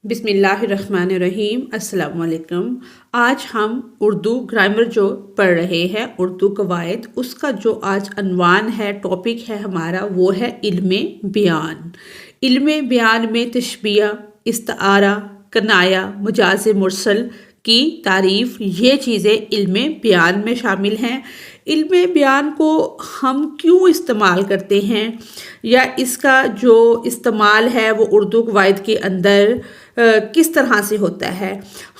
بسم اللہ الرحمن الرحیم۔ السلام علیکم۔ آج ہم اردو گرامر جو پڑھ رہے ہیں، اردو قواعد، اس کا جو آج عنوان ہے، ٹاپک ہے ہمارا، وہ ہے علم بیان۔ علم بیان میں تشبیہ، استعارہ، کنایہ، مجاز مرسل کی تعریف، یہ چیزیں علم بیان میں شامل ہیں۔ علم بیان کو ہم کیوں استعمال کرتے ہیں، یا اس کا جو استعمال ہے وہ اردو قواعد کے اندر کس طرح سے ہوتا ہے۔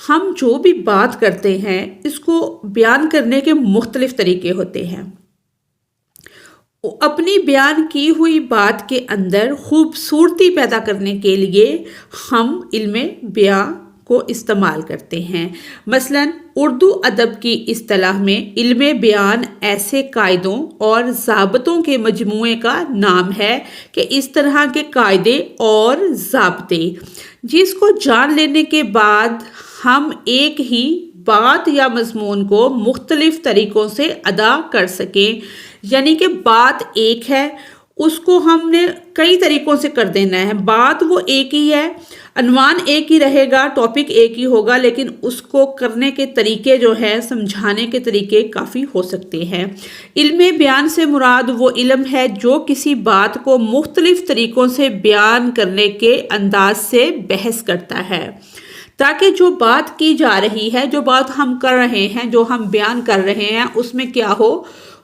ہم جو بھی بات کرتے ہیں اس کو بیان کرنے کے مختلف طریقے ہوتے ہیں۔ اپنی بیان کی ہوئی بات کے اندر خوبصورتی پیدا کرنے کے لیے ہم علم بیان کو استعمال کرتے ہیں۔ مثلاً اردو ادب کی اصطلاح میں علم بیان ایسے قاعدوں اور ضابطوں کے مجموعے کا نام ہے کہ اس طرح کے قاعدے اور ضابطے جس کو جان لینے کے بعد ہم ایک ہی بات یا مضمون کو مختلف طریقوں سے ادا کر سکیں، یعنی کہ بات ایک ہے، اس کو ہم نے کئی طریقوں سے کر دینا ہے۔ بات وہ ایک ہی ہے، عنوان ایک ہی رہے گا، ٹاپک ایک ہی ہوگا، لیکن اس کو کرنے کے طریقے جو ہے، سمجھانے کے طریقے کافی ہو سکتے ہیں۔ علم بیان سے مراد وہ علم ہے جو کسی بات کو مختلف طریقوں سے بیان کرنے کے انداز سے بحث کرتا ہے، تاکہ جو بات کی جا رہی ہے، جو بات ہم کر رہے ہیں، جو ہم بیان کر رہے ہیں، اس میں کیا ہو،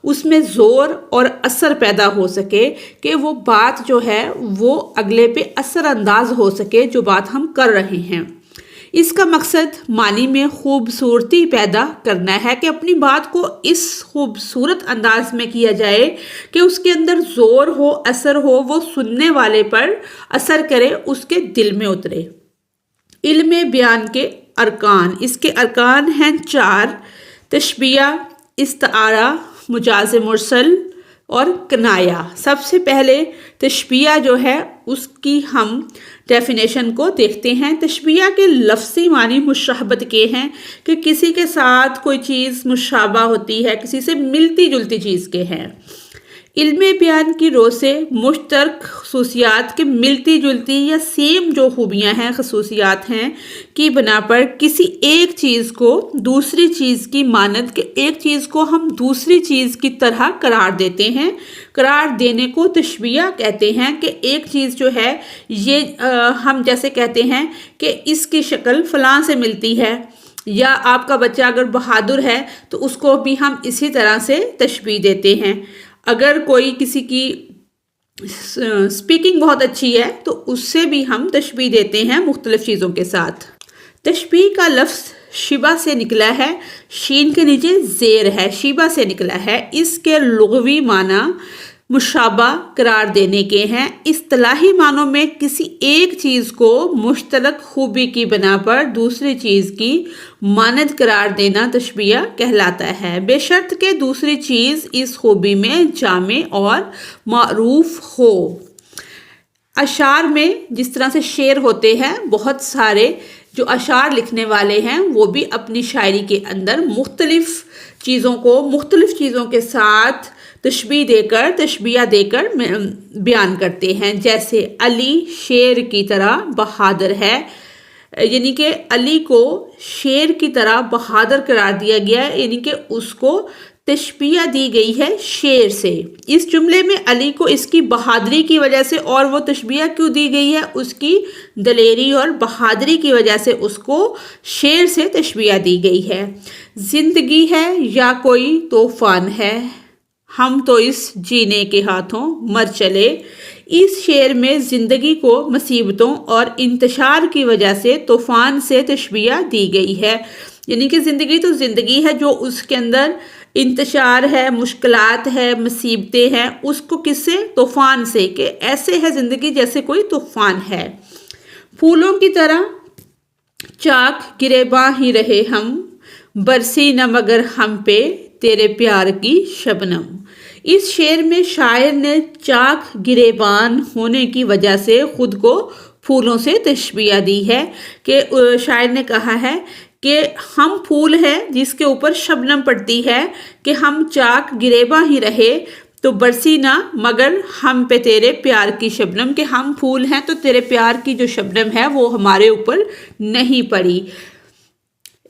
اس میں زور اور اثر پیدا ہو سکے، کہ وہ بات جو ہے وہ اگلے پہ اثر انداز ہو سکے جو بات ہم کر رہے ہیں۔ اس کا مقصد معنی میں خوبصورتی پیدا کرنا ہے، کہ اپنی بات کو اس خوبصورت انداز میں کیا جائے کہ اس کے اندر زور ہو، اثر ہو، وہ سننے والے پر اثر کرے، اس کے دل میں اترے۔ علم بیان کے ارکان، اس کے ارکان ہیں 4: تشبیہ، استعارہ، مجاز مرسل اور کنایہ۔ سب سے پہلے تشبیہ جو ہے اس کی ہم ڈیفینیشن کو دیکھتے ہیں۔ تشبیہ کے لفظی معنی مشابہت کے ہیں، کہ کسی کے ساتھ کوئی چیز مشابہ ہوتی ہے، کسی سے ملتی جلتی چیز کے ہیں۔ علم بیان کی رو سے مشترک خصوصیات کے ملتی جلتی یا سیم جو خوبیاں ہیں، خصوصیات ہیں، کی بنا پر کسی ایک چیز کو دوسری چیز کی مانند، کہ ایک چیز کو ہم دوسری چیز کی طرح قرار دیتے ہیں۔ قرار دینے کو تشبیہ کہتے ہیں، کہ ایک چیز جو ہے یہ ہم جیسے کہتے ہیں کہ اس کی شکل فلاں سے ملتی ہے، یا آپ کا بچہ اگر بہادر ہے تو اس کو بھی ہم اسی طرح سے تشبیہ دیتے ہیں۔ اگر کوئی کسی کی سپیکنگ بہت اچھی ہے تو اس سے بھی ہم تشبیہ دیتے ہیں مختلف چیزوں کے ساتھ۔ تشبیہ کا لفظ شبہ سے نکلا ہے، شین کے نیچے زیر ہے، شبہ سے نکلا ہے۔ اس کے لغوی معنی مشابہ قرار دینے کے ہیں۔ اصطلاحی معنوں میں کسی ایک چیز کو مشترک خوبی کی بنا پر دوسری چیز کی مانند قرار دینا تشبیہ کہلاتا ہے، بے شرط کہ دوسری چیز اس خوبی میں جامع اور معروف ہو۔ اشعار میں جس طرح سے شعر ہوتے ہیں، بہت سارے جو اشعار لکھنے والے ہیں وہ بھی اپنی شاعری کے اندر مختلف چیزوں کو مختلف چیزوں کے ساتھ تشبیہ دے کر بیان کرتے ہیں۔ جیسے علی شیر کی طرح بہادر ہے، یعنی کہ علی کو شیر کی طرح بہادر قرار دیا گیا ہے، یعنی کہ اس کو تشبیہ دی گئی ہے شیر سے۔ اس جملے میں علی کو اس کی بہادری کی وجہ سے، اور وہ تشبیہ کیوں دی گئی ہے، اس کی دلیری اور بہادری کی وجہ سے اس کو شیر سے تشبیہ دی گئی ہے۔ زندگی ہے یا کوئی طوفان ہے، ہم تو اس جینے کے ہاتھوں مر چلے۔ اس شعر میں زندگی کو مصیبتوں اور انتشار کی وجہ سے طوفان سے تشبیہ دی گئی ہے، یعنی کہ زندگی تو زندگی ہے، جو اس کے اندر انتشار ہے، مشکلات ہے، مصیبتیں ہیں، اس کو کس سے؟ طوفان سے، کہ ایسے ہے زندگی جیسے کوئی طوفان ہے۔ پھولوں کی طرح چاک گریباں ہی رہے ہم، برسی نہ مگر ہم پہ تیرے پیار کی شبنم۔ اس شعر میں شاعر نے چاک گریبان ہونے کی وجہ سے خود کو پھولوں سے تشبیہ دی ہے، کہ شاعر نے کہا ہے کہ ہم پھول ہیں جس کے اوپر شبنم پڑتی ہے، کہ ہم چاک گریباں ہی رہے تو برسی نہ مگر ہم پہ تیرے پیار کی شبنم، کہ ہم پھول ہیں تو تیرے پیار کی جو شبنم ہے وہ ہمارے اوپر نہیں پڑی۔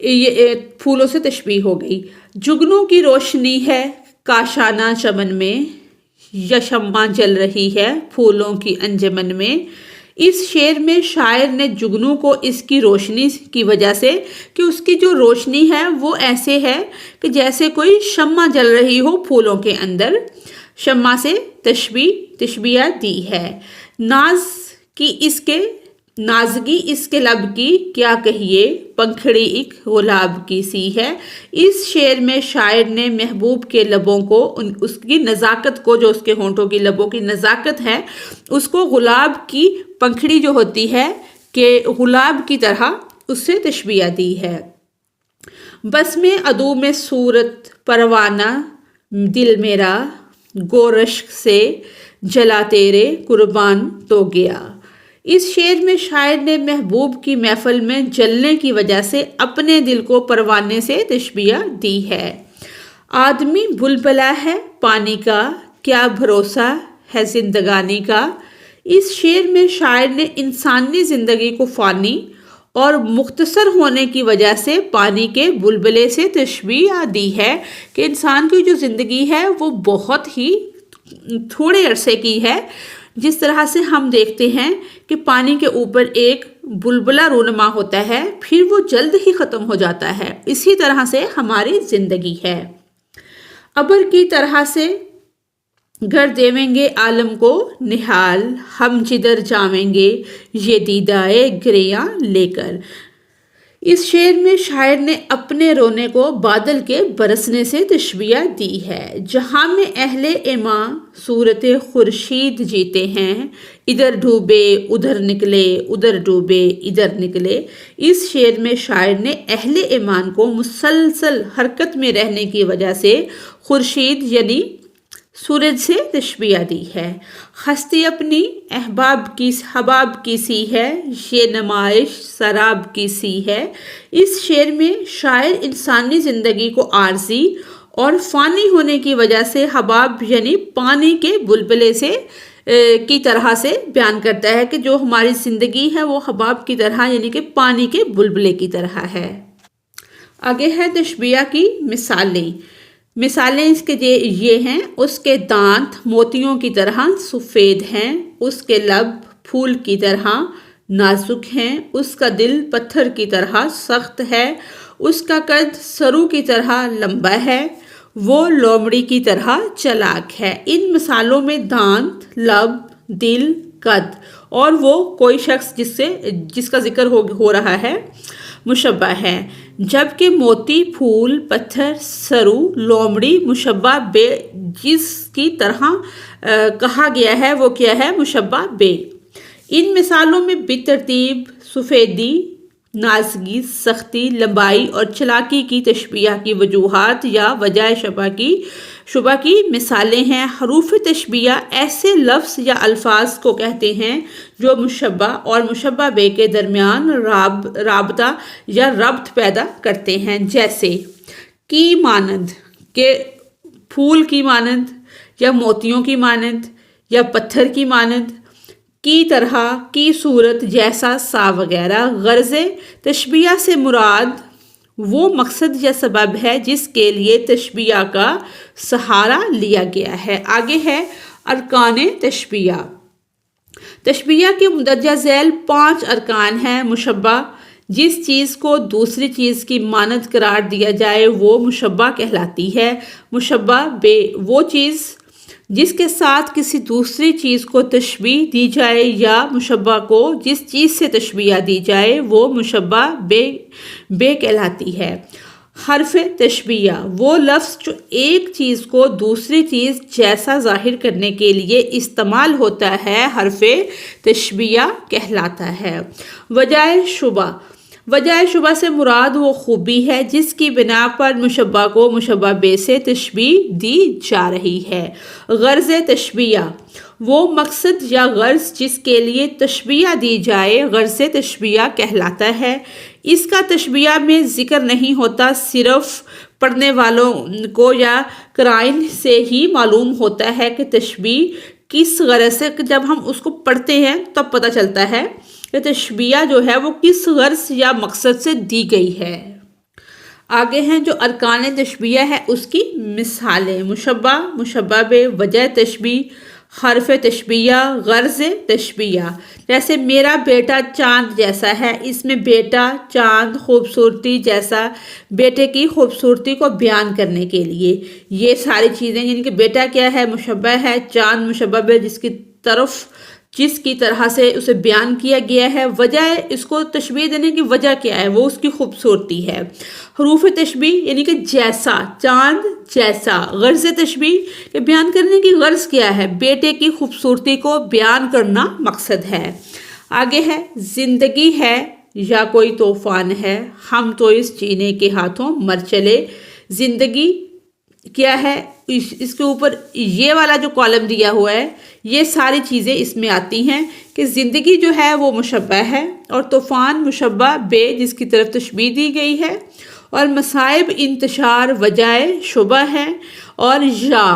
یہ پھولوں سے تشبیہ ہو گئی۔ جگنوں کی روشنی ہے کاشانہ چمن میں، یا شمع جل رہی ہے پھولوں کی انجمن میں۔ اس شعر میں شاعر نے جگنوں کو اس کی روشنی کی وجہ سے، کہ اس کی جو روشنی ہے وہ ایسے ہے کہ جیسے کوئی شمع جل رہی ہو پھولوں کے اندر، شمع سے تشبیہ دی ہے۔ نازگی اس کے لب کی کیا کہیے، پنکھڑی ایک گلاب کی سی ہے۔ اس شعر میں شاعر نے محبوب کے لبوں کو، اس کی نزاکت کو، جو اس کے ہونٹوں کی لبوں کی نزاکت ہے، اس کو گلاب کی پنکھڑی جو ہوتی ہے کہ گلاب کی طرح اس سے تشبیہ دی ہے۔ بس میں عدو میں صورت پروانہ دل میرا، گورشک سے جلا تیرے قربان تو گیا۔ اس شعر میں شاعر نے محبوب کی محفل میں جلنے کی وجہ سے اپنے دل کو پروانے سے تشبیہ دی ہے۔ آدمی بلبلا ہے پانی کا، کیا بھروسہ ہے زندگانی کا۔ اس شعر میں شاعر نے انسانی زندگی کو فانی اور مختصر ہونے کی وجہ سے پانی کے بلبلے سے تشبیہ دی ہے، کہ انسان کی جو زندگی ہے وہ بہت ہی تھوڑے عرصے کی ہے۔ جس طرح سے ہم دیکھتے ہیں کہ پانی کے اوپر ایک بلبلہ رونما ہوتا ہے، پھر وہ جلد ہی ختم ہو جاتا ہے، اسی طرح سے ہماری زندگی ہے۔ ابر کی طرح سے گر دیویں گے عالم کو نہال، ہم جدھر جاویں گے یہ دیدائے گریاں لے کر۔ اس شعر میں شاعر نے اپنے رونے کو بادل کے برسنے سے تشبیہ دی ہے۔ جہاں میں اہل ایما صورت خورشید جیتے ہیں، ادھر ڈوبے ادھر نکلے، ادھر ڈوبے ادھر نکلے۔ اس شعر میں شاعر نے اہل ایمان کو مسلسل حرکت میں رہنے کی وجہ سے خورشید یعنی سورج سے تشبیہ دی ہے۔ ہستی اپنی حباب کی سی ہے، یہ نمائش سراب کی سی ہے۔ اس شعر میں شاعر انسانی زندگی کو عارضی اور فانی ہونے کی وجہ سے حباب یعنی پانی کے بلبلے سے کی طرح سے بیان کرتا ہے، کہ جو ہماری زندگی ہے وہ حباب کی طرح یعنی کہ پانی کے بلبلے کی طرح ہے۔ آگے ہے تشبیہ کی مثالیں اس کے یہ ہیں: اس کے دانت موتیوں کی طرح سفید ہیں، اس کے لب پھول کی طرح نازک ہیں، اس کا دل پتھر کی طرح سخت ہے، اس کا قد سرو کی طرح لمبا ہے، وہ لومڑی کی طرح چلاک ہے۔ ان مثالوں میں دانت، لب، دل، قد اور وہ کوئی شخص جس کا ذکر ہو رہا ہے مشبہ ہے، جبکہ موتی، پھول، پتھر، سرو، لومڑی مشبہ بے جس کی طرح کہا گیا ہے وہ کیا ہے؟ مشبہ بے۔ ان مثالوں میں بالترتیب سفیدی، نازکی، سختی، لمبائی اور چلاکی کی تشبیہ کی وجوہات یا وجہ شبہ کی مثالیں ہیں۔ حروف تشبیہ ایسے لفظ یا الفاظ کو کہتے ہیں جو مشبہ اور مشبہ بے کے درمیان رابطہ یا ربط پیدا کرتے ہیں، جیسے کی مانند، کہ پھول کی مانند یا موتیوں کی مانند یا پتھر کی مانند، کی طرح، کی صورت، جیسا، سا وغیرہ۔ غرض تشبیہ سے مراد وہ مقصد یا سبب ہے جس کے لیے تشبیہ کا سہارا لیا گیا ہے۔ آگے ہے ارکان تشبیہ۔ تشبیہ کے مندرجہ ذیل 5 ارکان ہیں۔ مشبہ: جس چیز کو دوسری چیز کی مانند قرار دیا جائے وہ مشبہ کہلاتی ہے۔ مشبہ بے: وہ چیز جس کے ساتھ کسی دوسری چیز کو تشبیہ دی جائے یا مشبہ کو جس چیز سے تشبیہ دی جائے وہ مشبہ بے کہلاتی ہے۔ حرف تشبیہ: وہ لفظ جو ایک چیز کو دوسری چیز جیسا ظاہر کرنے کے لیے استعمال ہوتا ہے حرف تشبیہ کہلاتا ہے۔ وجہ شبہ: وجہ شبہ سے مراد وہ خوبی ہے جس کی بنا پر مشبہ کو مشبہ بے سے تشبیہ دی جا رہی ہے۔ غرض تشبیہ: وہ مقصد یا غرض جس کے لیے تشبیہ دی جائے غرض تشبیہ کہلاتا ہے۔ اس کا تشبیہ میں ذکر نہیں ہوتا، صرف پڑھنے والوں کو یا قرائن سے ہی معلوم ہوتا ہے کہ تشبیہ کس غرض سے، جب ہم اس کو پڑھتے ہیں تب پتہ چلتا ہے کہ تشبیہ جو ہے وہ کس غرض یا مقصد سے دی گئی ہے۔ آگے ہیں جو ارکان تشبیہ ہے اس کی مثالیں: مشبہ، مشبہ بہ، وجہ تشبیہ، حرف تشبیہ، غرض تشبیہ۔ جیسے میرا بیٹا چاند جیسا ہے، اس میں بیٹا، چاند، خوبصورتی جیسا، بیٹے کی خوبصورتی کو بیان کرنے کے لیے یہ ساری چیزیں، یعنی کہ بیٹا کیا ہے، مشبہ ہے، چاند مشبہ بہ جس کی طرح سے اسے بیان کیا گیا ہے، وجہ اس کو تشبیہ دینے کی وجہ کیا ہے، وہ اس کی خوبصورتی ہے۔ حروف تشبیہ یعنی کہ جیسا، چاند جیسا۔ غرض تشبیہ کہ بیان کرنے کی غرض کیا ہے، بیٹے کی خوبصورتی کو بیان کرنا مقصد ہے۔ آگے ہے زندگی ہے یا کوئی طوفان ہے، ہم تو اس جینے کے ہاتھوں مر چلے۔ زندگی کیا ہے، اس کے اوپر یہ والا جو کالم دیا ہوا ہے یہ ساری چیزیں اس میں آتی ہیں کہ زندگی جو ہے وہ مشبہ ہے اور طوفان مشبہ بے جس کی طرف تشبیہ دی گئی ہے، اور مصائب انتشار وجہ شبہ ہے، اور یا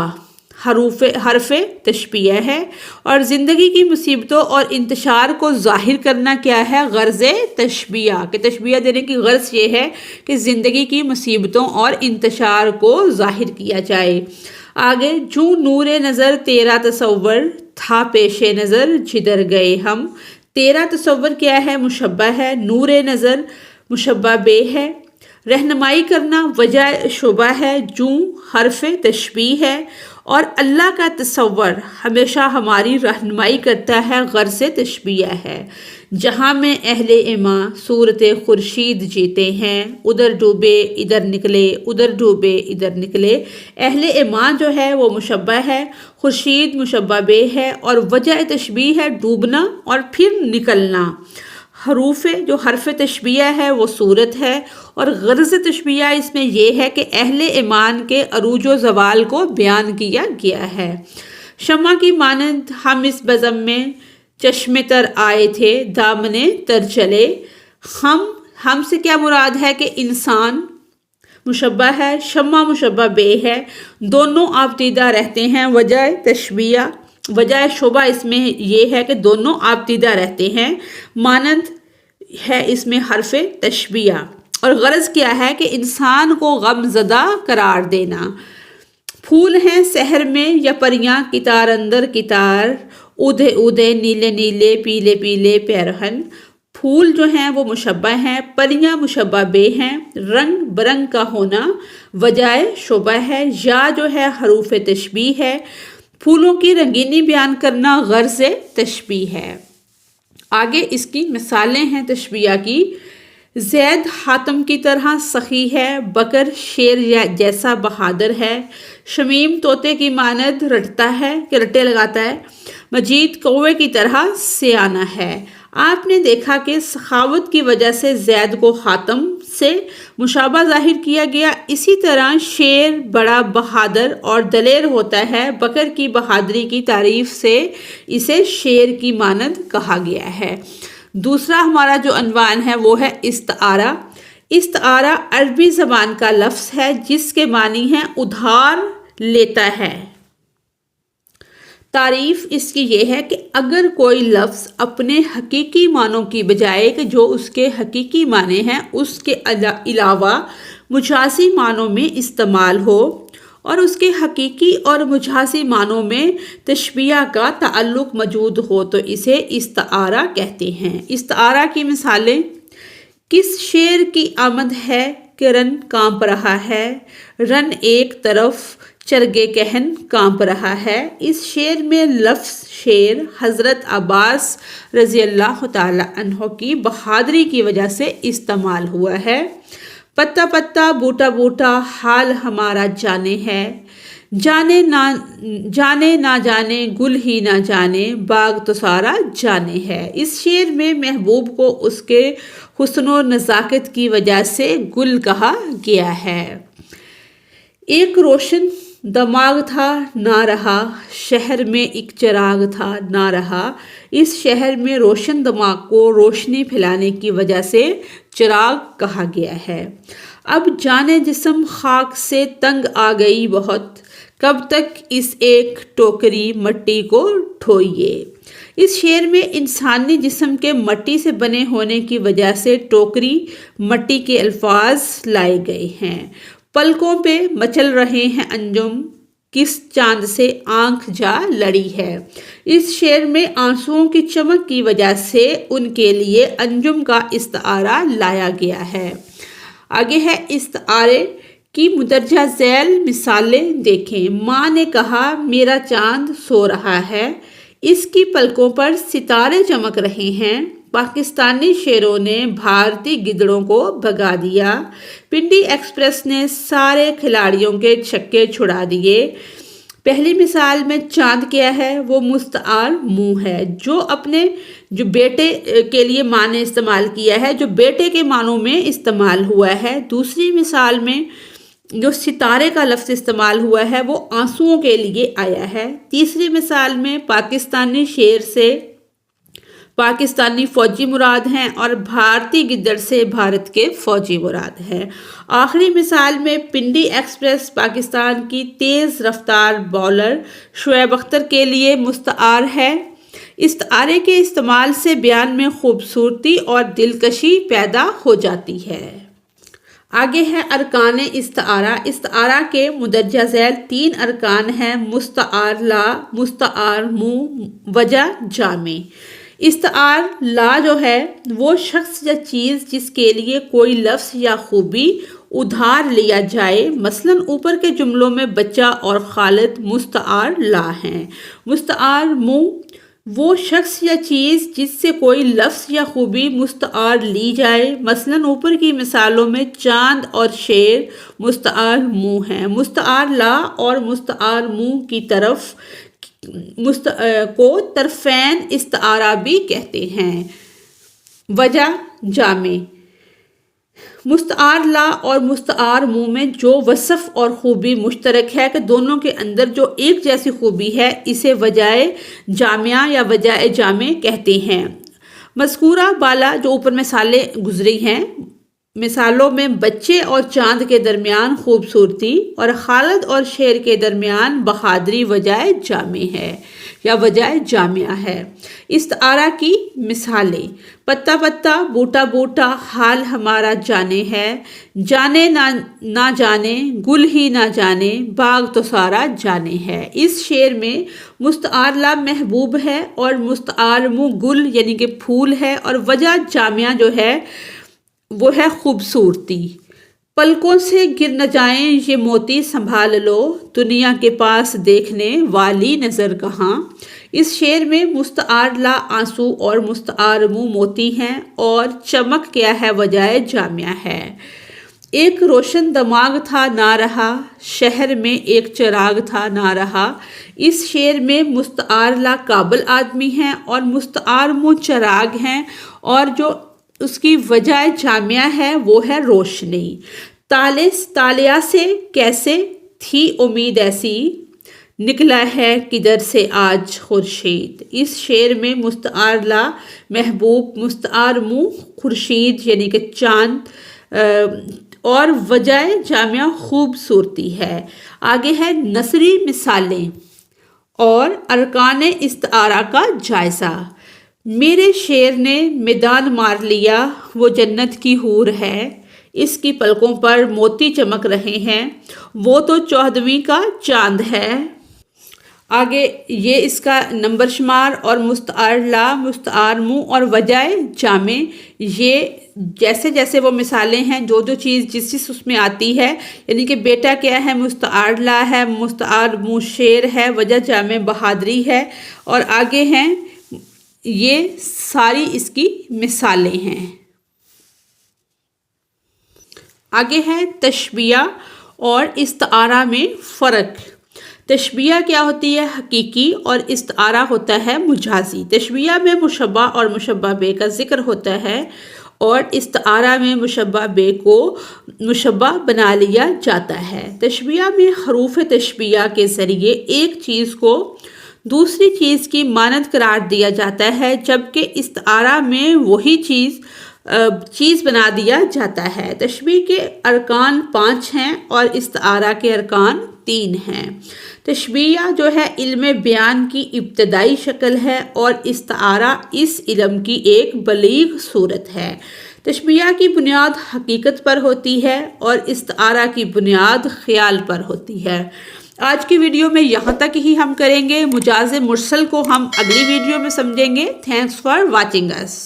حرف تشبیہ ہے، اور زندگی کی مصیبتوں اور انتشار کو ظاہر کرنا کیا ہے، غرض تشبیہ کہ تشبیہ دینے کی غرض یہ ہے کہ زندگی کی مصیبتوں اور انتشار کو ظاہر کیا جائے۔ آگے جو نور نظر تیرا تصور تھا پیش نظر جدھر گئے ہم۔ تیرا تصور کیا ہے، مشبہ ہے، نور نظر مشبہ بے ہے، رہنمائی کرنا وجہ شبہ ہے، جو حرف تشبیہ ہے، اور اللہ کا تصور ہمیشہ ہماری رہنمائی کرتا ہے، غرض تشبیہ ہے۔ جہاں میں اہل ایمان صورت خورشید جیتے ہیں، ادھر ڈوبے ادھر نکلے، ادھر ڈوبے ادھر نکلے۔ اہل ایمان جو ہے وہ مشبہ ہے، خورشید مشبہ بے ہے، اور وجہ تشبیہ ہے ڈوبنا اور پھر نکلنا۔ حروف جو حرف تشبیہ ہے وہ صورت ہے، اور غرض تشبیہ اس میں یہ ہے کہ اہل ایمان کے عروج و زوال کو بیان کیا گیا ہے۔ شمع کی مانند ہم اس بزم میں چشم تر آئے تھے، دامنے تر چلے۔ ہم سے کیا مراد ہے کہ انسان مشبہ ہے، شمع مشبہ بے ہے، دونوں آبتیدہ رہتے ہیں۔ وجہ تشبیہ وجہ شبہ اس میں یہ ہے کہ دونوں آبتیدہ رہتے ہیں، مانند ہے اس میں حرف تشبیہ، اور غرض کیا ہے کہ انسان کو غم زدہ قرار دینا۔ پھول ہیں سحر میں یا پریاں کتار اندر کتار، اودے اودے نیلے نیلے پیلے پیلے پیرہن۔ پھول جو ہیں وہ مشبہ ہیں، پریاں مشبہ بے ہیں، رنگ برنگ کا ہونا وجہ شبہ ہے، یا جو ہے حروف تشبیہ ہے، پھولوں کی رنگینی بیان کرنا غرض تشبیہ ہے۔ آگے اس کی مثالیں ہیں تشبیہ کی: زید حاتم کی طرح سخی ہے، بکر شیر جیسا بہادر ہے، شمیم طوطے کی مانند رٹتا ہے کہ رٹے لگاتا ہے، مجید کوے کی طرح سیانہ ہے۔ آپ نے دیکھا کہ سخاوت کی وجہ سے زید کو حاتم سے مشابہ ظاہر کیا گیا، اسی طرح شیر بڑا بہادر اور دلیر ہوتا ہے، بکر کی بہادری کی تعریف سے اسے شیر کی مانند کہا گیا ہے۔ دوسرا ہمارا جو عنوان ہے وہ ہے استعارہ۔ استعارہ عربی زبان کا لفظ ہے جس کے معنی ہے ادھار لیتا ہے۔ تعریف اس کی یہ ہے کہ اگر کوئی لفظ اپنے حقیقی معنوں کی بجائے کہ جو اس کے حقیقی معنی ہیں اس کے علاوہ مجازی معنوں میں استعمال ہو، اور اس کے حقیقی اور مجازی معنوں میں تشبیہ کا تعلق موجود ہو تو اسے استعارہ کہتے ہیں۔ استعارہ کی مثالیں: کس شیر کی آمد ہے کہ رن کانپ رہا ہے، رن ایک طرف چرگے کہن کانپ رہا ہے۔ اس شعر میں لفظ شیر حضرت عباس رضی اللہ تعالی عنہ کی بہادری کی وجہ سے استعمال ہوا ہے۔ پتا پتا بوٹا بوٹا حال ہمارا جانے ہے، جانے نہ جانے گل ہی نہ جانے، باغ تو سارا جانے ہے۔ اس شعر میں محبوب کو اس کے حسن و نزاکت کی وجہ سے گل کہا گیا ہے۔ ایک روشن دماغ تھا نہ رہا، شہر میں ایک چراغ تھا نہ رہا۔ اس شہر میں روشن دماغ کو روشنی پھیلانے کی وجہ سے چراغ کہا گیا ہے۔ اب جانے جسم خاک سے تنگ آ گئی بہت، کب تک اس ایک ٹوکری مٹی کو ڈھوئیے۔ اس شعر میں انسانی جسم کے مٹی سے بنے ہونے کی وجہ سے ٹوکری مٹی کے الفاظ لائے گئے ہیں۔ پلکوں پہ مچل رہے ہیں انجم، کس چاند سے آنکھ جا لڑی ہے۔ اس شعر میں آنسوؤں کی چمک کی وجہ سے ان کے لیے انجم کا استعارہ لایا گیا ہے۔ آگے ہے استعارے کی مندرجہ ذیل مثالیں دیکھیں۔ ماں نے کہا میرا چاند سو رہا ہے، اس کی پلکوں پر ستارے چمک رہے ہیں۔ پاکستانی شیروں نے بھارتی گدڑوں کو بھگا دیا۔ پنڈی ایکسپریس نے سارے کھلاڑیوں کے چھکے چھڑا دیے۔ پہلی مثال میں چاند کیا ہے؟ وہ مستعار منہ ہے، جو بیٹے کے لیے ماں نے استعمال کیا ہے، جو بیٹے کے معنوں میں استعمال ہوا ہے۔ دوسری مثال میں جو ستارے کا لفظ استعمال ہوا ہے وہ آنسوؤں کے لیے آیا ہے۔ تیسری مثال میں پاکستانی شیر سے پاکستانی فوجی مراد ہیں اور بھارتی گدڑ سے بھارت کے فوجی مراد ہیں۔ آخری مثال میں پنڈی ایکسپریس پاکستان کی تیز رفتار بالر شعیب اختر کے لیے مستعار ہے۔ استعارے کے استعمال سے بیان میں خوبصورتی اور دلکشی پیدا ہو جاتی ہے۔ آگے ہے ارکان استعارہ۔ استعارہ کے مندرجہ ذیل 3 ارکان ہیں: مستعار لا، مستعار منہ، وجہ جامع۔ استعار لا جو ہے وہ شخص یا چیز جس کے لیے کوئی لفظ یا خوبی ادھار لیا جائے، مثلاً اوپر کے جملوں میں بچہ اور خالد مستعار لا ہیں۔ مستعار منہ وہ شخص یا چیز جس سے کوئی لفظ یا خوبی مستعار لی جائے، مثلاً اوپر کی مثالوں میں چاند اور شیر مستعار منہ ہیں۔ مستعار لا اور مستعار منہ کی طرف کو طرفین استعارہ بھی کہتے ہیں۔ وجہ جامع۔ مستعار لا اور مستعار منہ میں جو وصف اور خوبی مشترک ہے کہ دونوں کے اندر جو ایک جیسی خوبی ہے، اسے وجہ جامعہ یا وجہ جامع کہتے ہیں۔ مذکورہ بالا جو اوپر مثالیں گزری ہیں، مثالوں میں بچے اور چاند کے درمیان خوبصورتی اور خالد اور شیر کے درمیان بہادری وجہ جامع ہے یا وجہ جامعہ ہے۔ استعارہ کی مثالیں: پتا پتا، بوٹا بوٹا، حال ہمارا جانے ہے، جانے نہ جانے، گل ہی نہ جانے، باغ تو سارا جانے ہے۔ اس شعر میں مستعار لا محبوب ہے اور مستعار منہ گل یعنی کہ پھول ہے، اور وجہ جامعہ جو ہے وہ ہے خوبصورتی۔ پلکوں سے گر نہ جائیں یہ موتی سنبھال لو، دنیا کے پاس دیکھنے والی نظر کہاں۔ اس شعر میں مستعار لا آنسو اور مستعار منہ موتی ہیں، اور چمک کیا ہے؟ وجہ جامعہ ہے۔ ایک روشن دماغ تھا نہ رہا، شہر میں ایک چراغ تھا نہ رہا۔ اس شعر میں مستعار لا قابل آدمی ہیں اور مستعار منہ چراغ ہیں، اور جو اس کی وجہ جامعہ ہے وہ ہے روشنی۔ طالع سے کیسے تھی امید ایسی، نکلا ہے کدھر سے آج خورشید۔ اس شعر میں مستعار لا محبوب، مستعار منہ خورشید یعنی کہ چاند، اور وجہ جامعہ خوبصورتی ہے۔ آگے ہے نثری مثالیں اور ارکان استعارہ کا جائزہ۔ میرے شیر نے میدان مار لیا، وہ جنت کی حور ہے، اس کی پلکوں پر موتی چمک رہے ہیں، وہ تو 14ویں کا چاند ہے۔ آگے یہ اس کا نمبر شمار اور مستعار لا، مستعار منہ اور وجہ جامع، یہ جیسے جیسے وہ مثالیں ہیں، جو چیز جس اس میں آتی ہے، یعنی کہ بیٹا کیا ہے؟ مستعار لا ہے، مستعار منہ شیر ہے، وجہ جامع بہادری ہے، اور آگے ہیں یہ ساری اس کی مثالیں ہیں۔ آگے ہے تشبیہ اور استعارہ میں فرق۔ تشبیہ کیا ہوتی ہے؟ حقیقی، اور استعارہ ہوتا ہے مجازی۔ تشبیہ میں مشبہ اور مشبہ بہ کا ذکر ہوتا ہے، اور استعارہ میں مشبہ بے کو مشبہ بنا لیا جاتا ہے۔ تشبیہ میں حروف تشبیہ کے ذریعے ایک چیز کو دوسری چیز کی مانند قرار دیا جاتا ہے، جبکہ استعارہ میں وہی چیز بنا دیا جاتا ہے۔ تشبیہ کے ارکان 5 ہیں اور استعارہ کے ارکان 3 ہیں۔ تشبیہ جو ہے علم بیان کی ابتدائی شکل ہے اور استعارہ اس علم کی ایک بلیغ صورت ہے۔ تشبیہ کی بنیاد حقیقت پر ہوتی ہے اور استعارہ کی بنیاد خیال پر ہوتی ہے۔ آج کی ویڈیو میں یہاں تک ہی ہم کریں گے۔ مجاز مرسل کو ہم اگلی ویڈیو میں سمجھیں گے۔ Thanks for watching us.